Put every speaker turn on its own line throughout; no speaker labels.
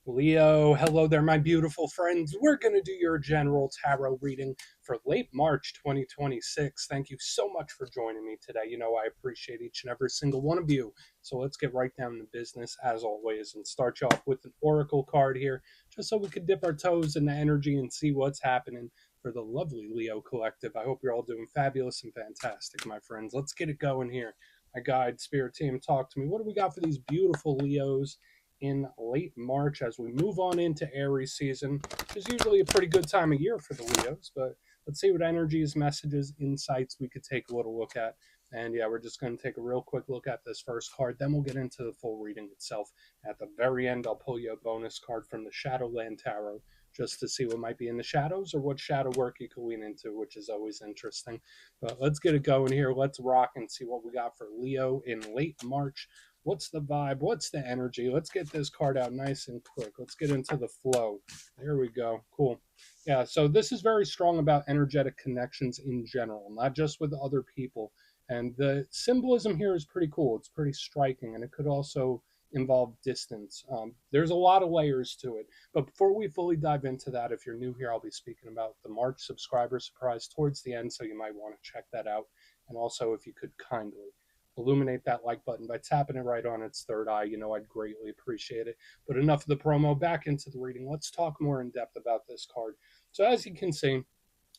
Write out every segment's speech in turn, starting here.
Leo, hello there, my beautiful friends. We're going to do your general tarot reading for late March 2026. Thank you so much for joining me today. You know, I appreciate each and every single one of you. So let's get right down to business as always and start you off with an oracle card here, just so we could dip our toes in the energy and see what's happening for the lovely Leo collective. I hope you're all doing fabulous and fantastic, my friends. Let's get it going here. My guide, spirit team, talk to me. What do we got for these beautiful Leos in late March as we move on into Aries season, which is usually a pretty good time of year for the Leos? But let's see what energies, messages, insights we could take a little look at. And yeah, we're just going to take a real quick look at this first card. Then we'll get into the full reading itself. At the very end, I'll pull you a bonus card from the Shadowland Tarot just to see what might be in the shadows or what shadow work you can lean into, which is always interesting. But let's get it going here. Let's rock and see what we got for Leo in late March. What's the vibe? What's the energy? Let's get this card out nice and quick. Let's get into the flow. There we go. Cool. Yeah, so this is very strong about energetic connections in general, not just with other people. And the symbolism here is pretty cool. It's pretty striking, and it could also involve distance. There's a lot of layers to it. But before we fully dive into that, if you're new here, I'll be speaking about the March subscriber surprise towards the end, so you might want to check that out. And also, if you could kindly illuminate that like button by tapping it right on its third eye. You know, I'd greatly appreciate it. But enough of the promo, back into the reading. Let's talk more in depth about this card. So as you can see,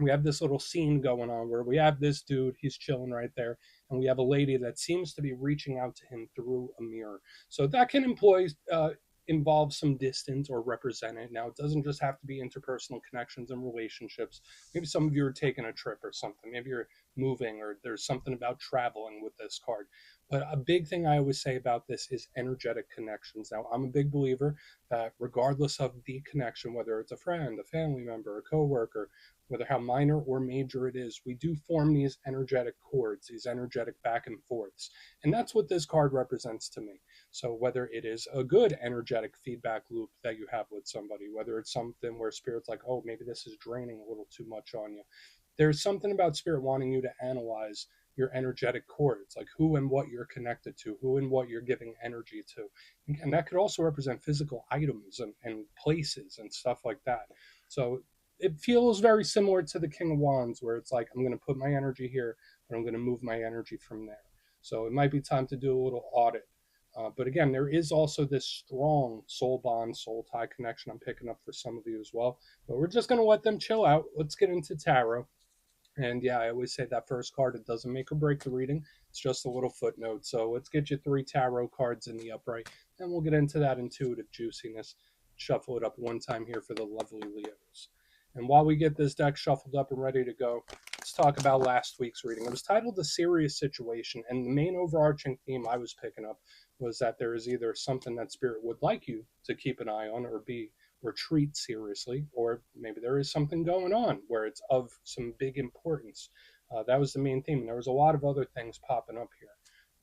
we have this little scene going on where we have this dude, he's chilling right there, and we have a lady that seems to be reaching out to him through a mirror. So that can involve some distance or represent it. Now, it doesn't just have to be interpersonal connections and relationships. Maybe some of you are taking a trip or something. Maybe you're moving, or there's something about traveling with this card. But a big thing I always say about this is energetic connections. Now, I'm a big believer that regardless of the connection, whether it's a friend, a family member, a coworker, whether how minor or major it is, we do form these energetic chords, these energetic back and forths. And that's what this card represents to me. So whether it is a good energetic feedback loop that you have with somebody, whether it's something where spirit's like, oh, maybe this is draining a little too much on you. There's something about spirit wanting you to analyze your energetic chords, like who and what you're connected to, who and what you're giving energy to. And that could also represent physical items and places and stuff like that. So it feels very similar to the King of Wands, where it's like, I'm going to put my energy here, but I'm going to move my energy from there. So it might be time to do a little audit. But again, there is also this strong soul bond, soul tie connection I'm picking up for some of you as well. But we're just going to let them chill out. Let's get into tarot. And yeah, I always say that first card, it doesn't make or break the reading. It's just a little footnote. So let's get you 3 tarot cards in the upright, and we'll get into that intuitive juiciness. Shuffle it up one time here for the lovely Leos. And while we get this deck shuffled up and ready to go, let's talk about last week's reading. It was titled The Serious Situation, and the main overarching theme I was picking up was that there is either something that Spirit would like you to keep an eye on, or B, or treat seriously, or maybe there is something going on where it's of some big importance. That was the main theme. And there was a lot of other things popping up here.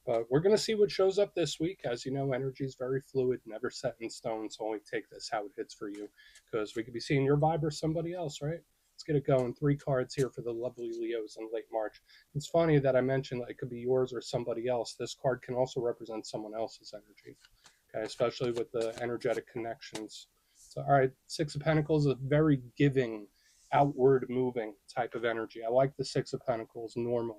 But we're going to see what shows up this week. As you know, energy is very fluid, never set in stone. So only take this how it hits for you, because we could be seeing your vibe or somebody else, right? Let's get it going. 3 cards here for the lovely Leos in late March. It's funny that I mentioned that it could be yours or somebody else. This card can also represent someone else's energy, okay, especially with the energetic connections. So, all right, 6 of Pentacles is a very giving, outward moving type of energy. I like the 6 of Pentacles normally.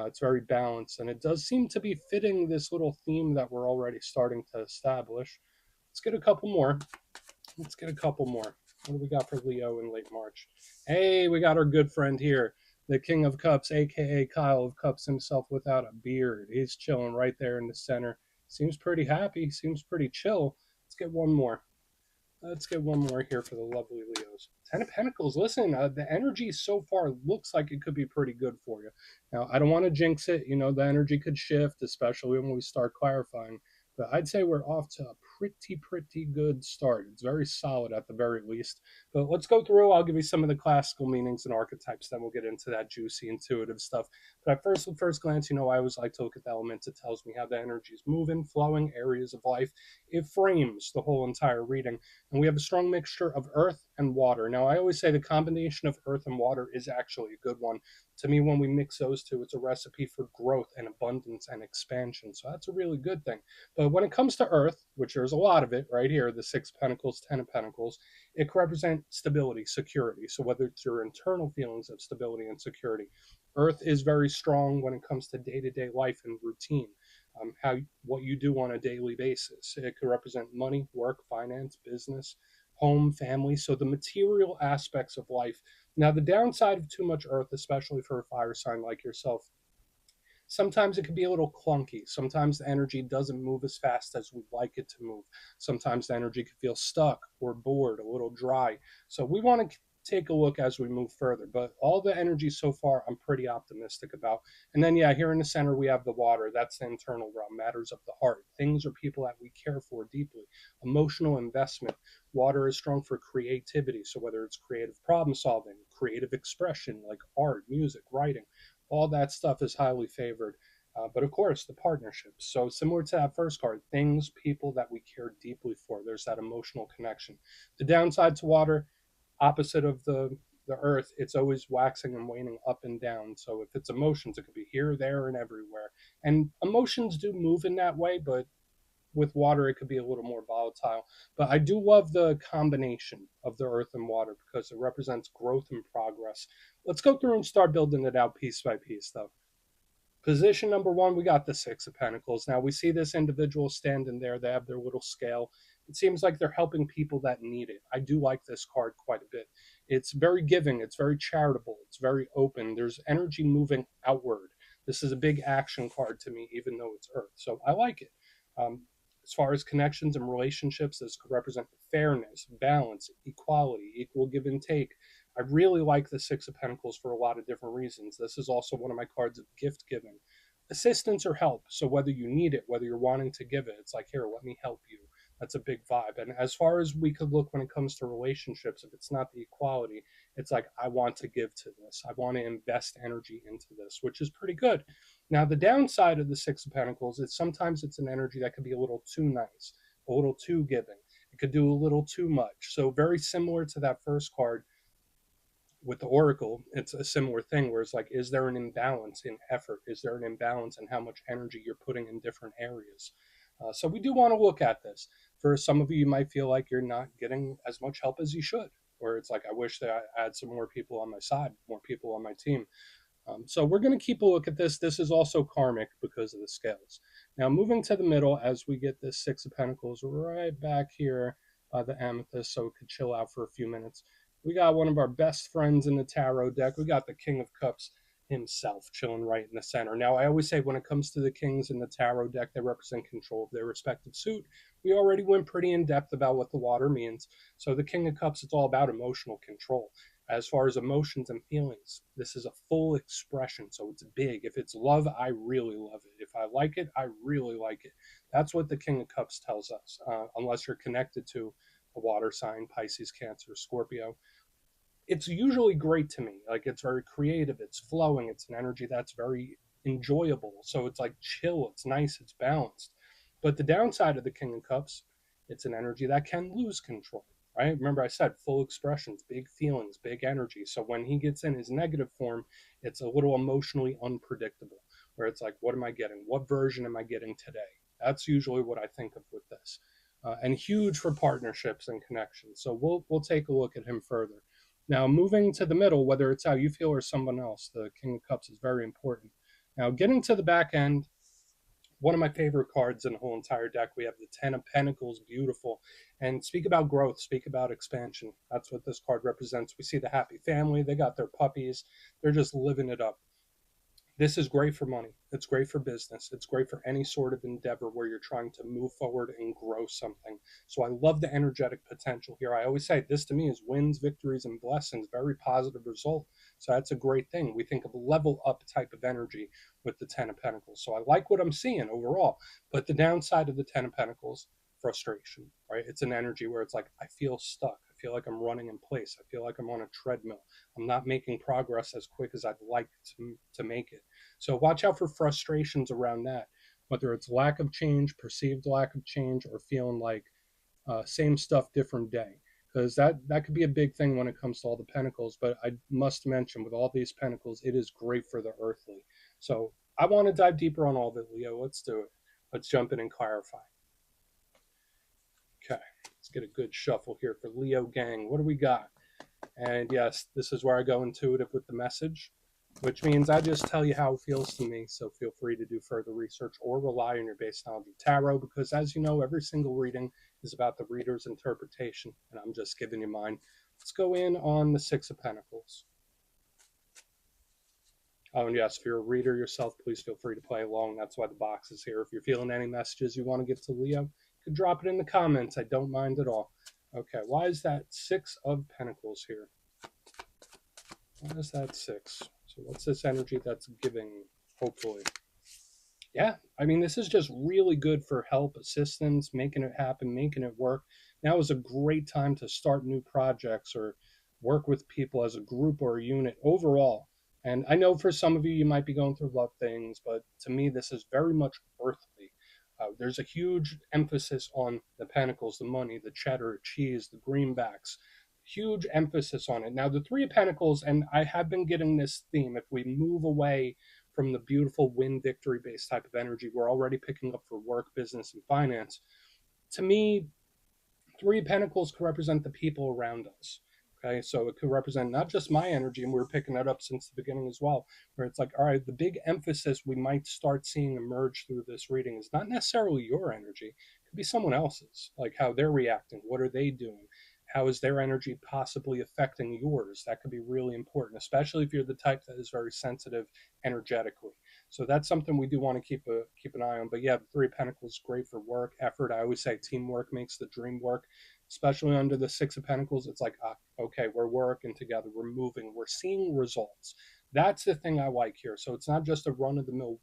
It's very balanced, and it does seem to be fitting this little theme that we're already starting to establish. Let's get a couple more. Let's get a couple more. What do we got for Leo in late March? Hey, we got our good friend here, the King of Cups, aka Kyle of Cups himself without a beard. He's chilling right there in the center. Seems pretty happy, seems pretty chill. Let's get one more. Let's get one more here for the lovely Leos. 10 of Pentacles. Listen, the energy so far looks like it could be pretty good for you. Now, I don't want to jinx it. You know, the energy could shift, especially when we start clarifying. But I'd say we're off to a pretty good start. It's very solid at the very least. But let's go through. I'll give you some of the classical meanings and archetypes. Then we'll get into that juicy, intuitive stuff. But at first glance, I always like to look at the elements. It tells me how the energy is moving, flowing, areas of life. It frames the whole entire reading. And we have a strong mixture of earth and water. Now, I always say the combination of earth and water is actually a good one. To me, when we mix those two, it's a recipe for growth and abundance and expansion. So that's a really good thing. But when it comes to earth, which there's a lot of it right here, the Six of Pentacles, Ten of Pentacles, it can represent stability, security. So whether it's your internal feelings of stability and security, earth is very strong when it comes to day-to-day life and routine. How what you do on a daily basis. It could represent money, work, finance, business, home, family. So the material aspects of life. Now, the downside of too much earth, especially for a fire sign like yourself, sometimes it can be a little clunky. Sometimes the energy doesn't move as fast as we'd like it to move. Sometimes the energy can feel stuck or bored, a little dry. So we want to take a look as we move further. But all the energy so far, I'm pretty optimistic about. And then, yeah, here in the center, we have the water. That's the internal realm, matters of the heart. Things or people that we care for deeply. Emotional investment. Water is strong for creativity. So whether it's creative problem solving, creative expression like art, music, writing, all that stuff is highly favored. But of course, the partnerships. So similar to that first card, things, people that we care deeply for. There's that emotional connection. The downside to water, opposite of the earth, it's always waxing and waning up and down. So if it's emotions, it could be here, there, and everywhere. And emotions do move in that way, but with water, it could be a little more volatile. But I do love the combination of the earth and water because it represents growth and progress. Let's go through and start building it out piece by piece, though. Position number one, we got the Six of Pentacles. Now we see this individual standing there. They have their little scale. It seems like they're helping people that need it. I do like this card quite a bit. It's very giving, it's very charitable, it's very open. There's energy moving outward. This is a big action card to me, even though it's Earth. So I like it. Um, as far as connections and relationships, this could represent fairness, balance, equality, equal give and take. I really like the Six of Pentacles for a lot of different reasons. This is also one of my cards of gift giving, assistance or help. So whether you need it, whether you're wanting to give it, it's like, here, let me help you. That's a big vibe. And as far as we could look when it comes to relationships, if it's not the equality, it's like, I want to give to this. I want to invest energy into this, which is pretty good. Now, the downside of the Six of Pentacles is sometimes it's an energy that could be a little too nice, a little too giving. It could do a little too much. So, very similar to that first card, with the oracle, it's a similar thing where it's like, is there an imbalance in effort? Is there an imbalance in how much energy you're putting in different areas? So we do want to look at this. For some of you, you might feel like you're not getting as much help as you should, or it's like, I wish that I had some more people on my side, more people on my team. So we're going to keep a look at this. This is also karmic because of the scales. Now, moving to the middle as we get this Six of Pentacles right back here, the amethyst, so it could chill out for a few minutes. We got one of our best friends in the tarot deck. We got the King of Cups himself chilling right in the center. Now, I always say when it comes to the kings in the tarot deck, they represent control of their respective suit. We already went pretty in depth about what the water means. So the King of Cups, it's all about emotional control. As far as emotions and feelings, this is a full expression, so it's big. If it's love, I really love it. If I like it, I really like it. That's what the King of Cups tells us, unless you're connected to a water sign, Pisces, Cancer, Scorpio. It's usually great to me. Like, it's very creative, it's flowing, it's an energy that's very enjoyable. So it's like chill, it's nice, it's balanced. But the downside of the King of Cups, it's an energy that can lose control. Right? Remember, I said full expressions, big feelings, big energy. So when he gets in his negative form, it's a little emotionally unpredictable, where it's like, what am I getting? What version am I getting today? That's usually what I think of with this. And huge for partnerships and connections. So we'll take a look at him further. Now, moving to the middle, whether it's how you feel or someone else, the King of Cups is very important. Now, getting to the back end, one of my favorite cards in the whole entire deck, we have the Ten of Pentacles, beautiful. And speak about growth, speak about expansion. That's what this card represents. We see the happy family, they got their puppies, they're just living it up. This is great for money. It's great for business. It's great for any sort of endeavor where you're trying to move forward and grow something. So I love the energetic potential here. I always say this to me is wins, victories, and blessings. Very positive result. So that's a great thing. We think of a level up type of energy with the Ten of Pentacles. So I like what I'm seeing overall. But the downside of the Ten of Pentacles, frustration, right? It's an energy where it's like, I feel stuck. I feel like I'm running in place. I feel like I'm on a treadmill. I'm not making progress as quick as I'd like to make it. So watch out for frustrations around that, whether it's lack of change, perceived lack of change, or feeling like same stuff, different day. Because that could be a big thing when it comes to all the pentacles. But I must mention, with all these pentacles, it is great for the earthly. So I want to dive deeper on all of it, Leo. Let's do it. Let's jump in and clarify. Okay, let's get a good shuffle here for Leo gang. What do we got? And yes, this is where I go intuitive with the message, which means I just tell you how it feels to me. So feel free to do further research or rely on your base knowledge of tarot, because as you know, every single reading is about the reader's interpretation, and I'm just giving you mine. Let's go in on the Six of Pentacles. Oh, and yes, if you're a reader yourself, please feel free to play along. That's why the box is here. If you're feeling any messages you want to give to Leo, you can drop it in the comments. I don't mind at all. Okay, why is that Six of Pentacles here? Why is that six? So what's this energy that's giving, hopefully? Yeah, I mean, this is just really good for help, assistance, making it happen, making it work. Now is a great time to start new projects or work with people as a group or a unit overall. And I know for some of you, you might be going through love things, but to me, this is very much earthly. There's a huge emphasis on the pentacles, the money, the cheddar, cheese, the greenbacks. Huge emphasis on it. Now, the Three of Pentacles, and I have been getting this theme, if we move away from the beautiful win victory based type of energy we're already picking up for work, business, and finance, to me, Three of Pentacles could represent the people around us. Okay, so it could represent not just my energy, and we were picking that up since the beginning as well, where it's like, all right, the big emphasis we might start seeing emerge through this reading is not necessarily your energy, it could be someone else's, like how they're reacting, what are they doing, how is their energy possibly affecting yours. That could be really important, especially if you're the type that is very sensitive energetically. So that's something we do want to keep an eye on. But yeah, the Three of Pentacles is great for work, effort. I always say teamwork makes the dream work, especially under the Six of Pentacles. It's like, okay, we're working together, we're moving, we're seeing results. That's the thing I like here. So it's not just a run of the mill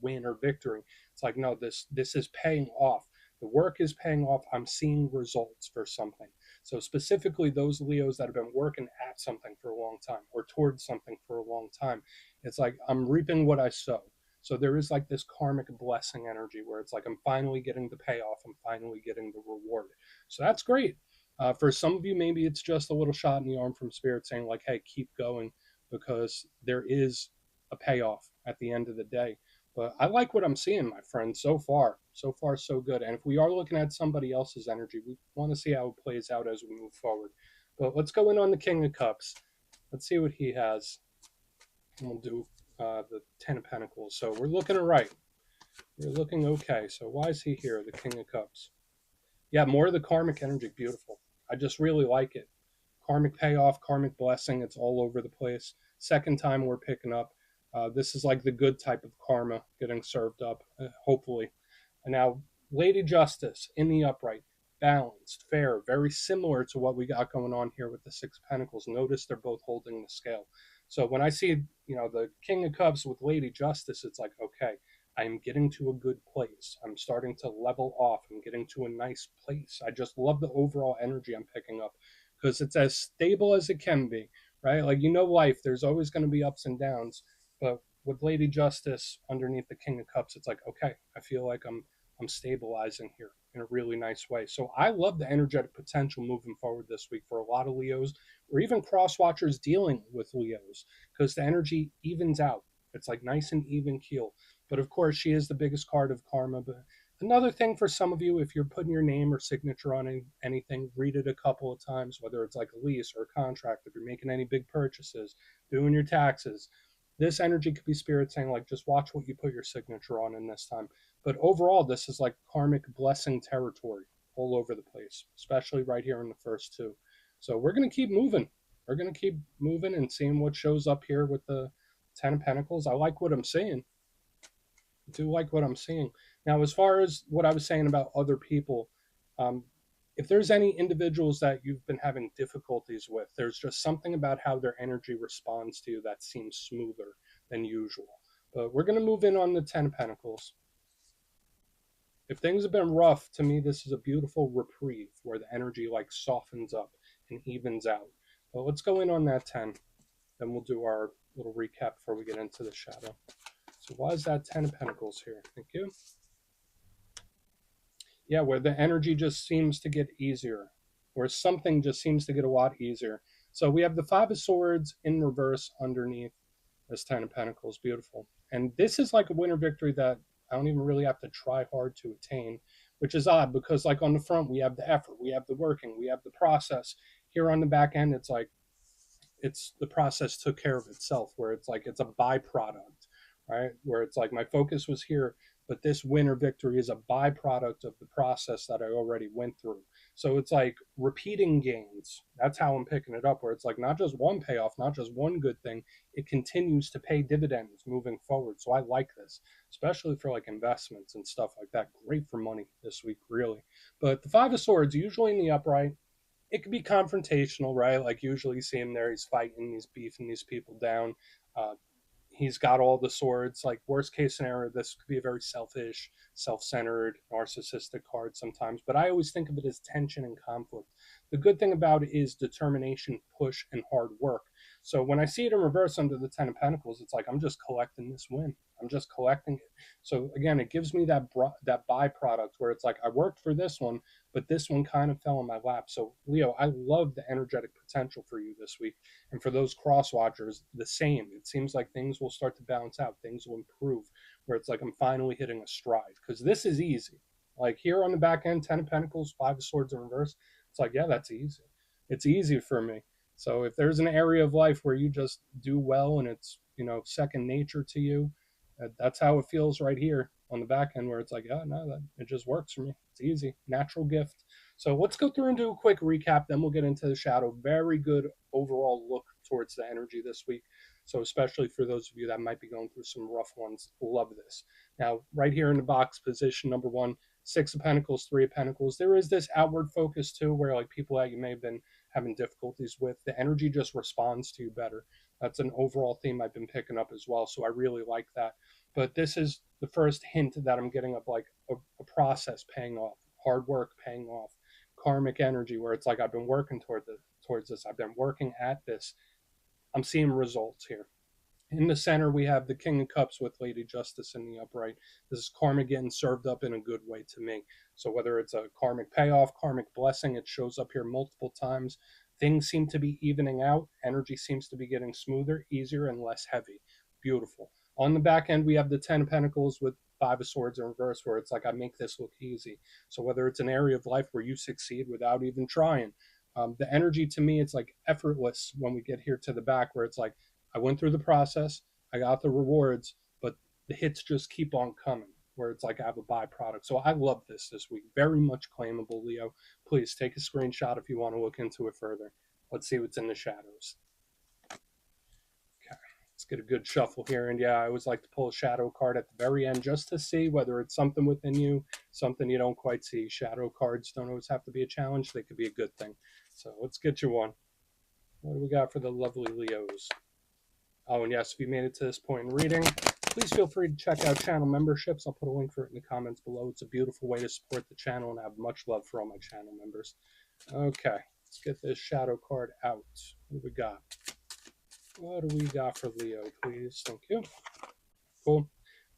win or victory. It's like, no, this is paying off. The work is paying off. I'm seeing results for something. So specifically those Leos that have been working at something for a long time or towards something for a long time, it's like I'm reaping what I sow. So there is like this karmic blessing energy where it's like I'm finally getting the payoff, I'm finally getting the reward. So that's great. For some of you, maybe it's just a little shot in the arm from spirit saying like, hey, keep going, because there is a payoff at the end of the day. But I like what I'm seeing, my friend, so far. So far, so good. And if we are looking at somebody else's energy, we want to see how it plays out as we move forward. But let's go in on the King of Cups. Let's see what he has. And we'll do the Ten of Pentacles. So we're looking all right. We're looking okay. So why is he here, the King of Cups? Yeah, more of the karmic energy. Beautiful. I just really like it. Karmic payoff, karmic blessing. It's all over the place. Second time we're picking up. This is like the good type of karma getting served up, hopefully. And now, Lady Justice in the upright, balanced, fair, very similar to what we got going on here with the Six of Pentacles. Notice they're both holding the scale. So when I see, the King of Cups with Lady Justice, it's like, okay, I'm getting to a good place. I'm starting to level off. I'm getting to a nice place. I just love the overall energy I'm picking up because it's as stable as it can be, right? Like, life, there's always going to be ups and downs. But with Lady Justice underneath the King of Cups, it's like, okay, I feel like I'm stabilizing here in a really nice way. So I love the energetic potential moving forward this week for a lot of Leos, or even cross watchers dealing with Leos, because the energy evens out. It's like nice and even keel. But of course, she is the biggest card of karma. But another thing for some of you, if you're putting your name or signature on anything, read it a couple of times, whether it's like a lease or a contract, if you're making any big purchases, doing your taxes. This energy could be spirit saying, like, just watch what you put your signature on in this time. But overall, this is like karmic blessing territory all over the place, especially right here in the first two. So we're going to keep moving. We're going to keep moving and seeing what shows up here with the Ten of Pentacles. I like what I'm seeing. I do like what I'm seeing. Now, as far as what I was saying about other people, um, if there's any individuals that you've been having difficulties with, there's just something about how their energy responds to you that seems smoother than usual. But we're going to move in on the Ten of Pentacles. If things have been rough, to me, this is a beautiful reprieve where the energy like softens up. and evens out. But let's go in on that 10. Then we'll do our little recap before we get into the shadow. So why is that 10 of Pentacles here? Thank you. Yeah, where the energy just seems to get easier, where something just seems to get a lot easier. So we have the Five of Swords in reverse underneath this 10 of Pentacles. Beautiful. And this is like a winner victory that I don't even really have to try hard to attain, which is odd because, like, on the front, we have the effort, we have the working, we have the process. Here on the back end, it's like it's the process took care of itself, where it's like it's a byproduct, right? Where it's like my focus was here, but this win or victory is a byproduct of the process that I already went through. So it's like repeating gains. That's how I'm picking it up, where it's like not just one payoff, not just one good thing, it continues to pay dividends moving forward. So I like this, especially for like investments and stuff like that. Great for money this week, really. But the Five of Swords, usually in the upright, it could be confrontational, right? Like usually you see him there, he's fighting, he's beefing these people down. Uh, he's got all the swords. Like worst case scenario, this could be a very selfish, self-centered, narcissistic card sometimes. But I always think of it as tension and conflict. The good thing about it is determination, push, and hard work. So when I see it in reverse under the 10 of Pentacles, it's like I'm just collecting this win. I'm just collecting it. So again, it gives me that byproduct where it's like I worked for this one, but this one kind of fell in my lap. So Leo, I love the energetic potential for you this week. And for those cross watchers, the same. It seems like things will start to balance out, things will improve, where it's like I'm finally hitting a stride. Because this is easy. Like here on the back end, 10 of Pentacles, 5 of Swords in reverse, it's like, yeah, that's easy. It's easy for me. So if there's an area of life where you just do well and it's, second nature to you, that's how it feels right here on the back end, where it's like, yeah, no, that it just works for me. It's easy, natural gift. So let's go through and do a quick recap. Then we'll get into the shadow. Very good overall look towards the energy this week. So especially for those of you that might be going through some rough ones, love this. Now, right here in the box, position number 1, 6 of Pentacles, 3 of Pentacles. There is this outward focus too, where like people that you may have been having difficulties with, the energy just responds to you better. That's an overall theme I've been picking up as well. So I really like that. But this is the first hint that I'm getting of like a process paying off, hard work paying off, karmic energy, where it's like I've been working towards this. I've been working at this. I'm seeing results here. In the center, we have the King of Cups with Lady Justice in the upright. This is karma getting served up in a good way to me. So whether it's a karmic payoff, karmic blessing, it shows up here multiple times. Things seem to be evening out. Energy seems to be getting smoother, easier, and less heavy. Beautiful. On the back end, we have the 10 of Pentacles with 5 of Swords in reverse, where it's like I make this look easy. So whether it's an area of life where you succeed without even trying, the energy to me, it's like effortless when we get here to the back, where it's like I went through the process, I got the rewards, but the hits just keep on coming, where it's like I have a byproduct. So I love this week. Very much claimable, Leo. Please take a screenshot if you want to look into it further. Let's see what's in the shadows. Okay, let's get a good shuffle here. And yeah, I always like to pull a shadow card at the very end just to see whether it's something within you, something you don't quite see. Shadow cards don't always have to be a challenge. They could be a good thing. So let's get you one. What do we got for the lovely Leos? Oh, and yes, if you made it to this point in reading, please feel free to check out channel memberships. I'll put a link for it in the comments below. It's a beautiful way to support the channel, and I have much love for all my channel members. Okay, let's get this shadow card out. What do we got? What do we got for Leo, please? Thank you. Cool.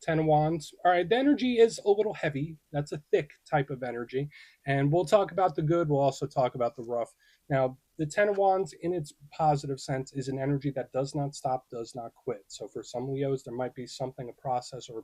10 of Wands. All right, the energy is a little heavy. That's a thick type of energy. And we'll talk about the good. We'll also talk about the rough. Now, the 10 of Wands, in its positive sense, is an energy that does not stop, does not quit. So for some Leos, there might be something, a process or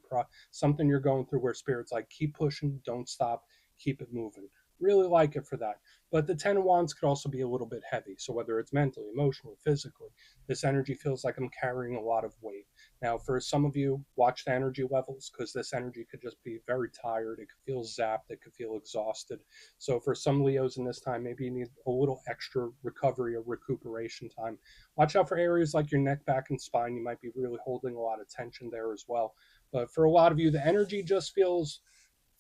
something you're going through where Spirit's like, keep pushing, don't stop, keep it moving. Really like it for that. But the 10 of Wands could also be a little bit heavy. So whether it's mentally, emotionally, physically, this energy feels like I'm carrying a lot of weight. Now, for some of you, watch the energy levels, because this energy could just be very tired. It could feel zapped. It could feel exhausted. So for some Leos in this time, maybe you need a little extra recovery or recuperation time. Watch out for areas like your neck, back, and spine. You might be really holding a lot of tension there as well. But for a lot of you, the energy just feels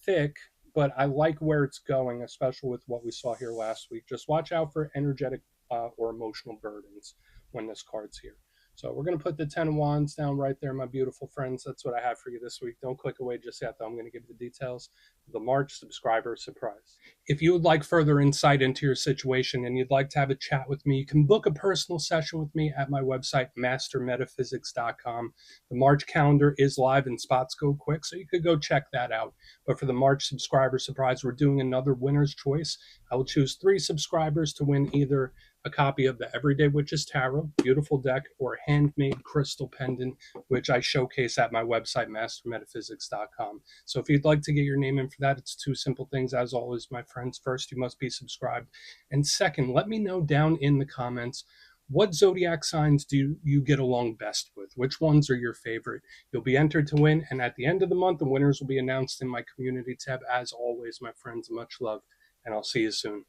thick, but I like where it's going, especially with what we saw here last week. Just watch out for energetic or emotional burdens when this card's here. So we're going to put the 10 of Wands down right there, my beautiful friends. That's what I have for you this week. Don't click away just yet, though. I'm going to give you the details. the March subscriber surprise. If you would like further insight into your situation and you'd like to have a chat with me, you can book a personal session with me at my website, mastermetaphysics.com. The March calendar is live and spots go quick, so you could go check that out. But for the March subscriber surprise, we're doing another winner's choice. I will choose 3 subscribers to win either a copy of the Everyday Witches Tarot, beautiful deck, or a handmade crystal pendant, which I showcase at my website, mastermetaphysics.com. So if you'd like to get your name in for that, it's 2 simple things. As always, my friends, first, you must be subscribed. And second, let me know down in the comments, what zodiac signs do you get along best with? Which ones are your favorite? You'll be entered to win, and at the end of the month, the winners will be announced in my community tab. As always, my friends, much love, and I'll see you soon.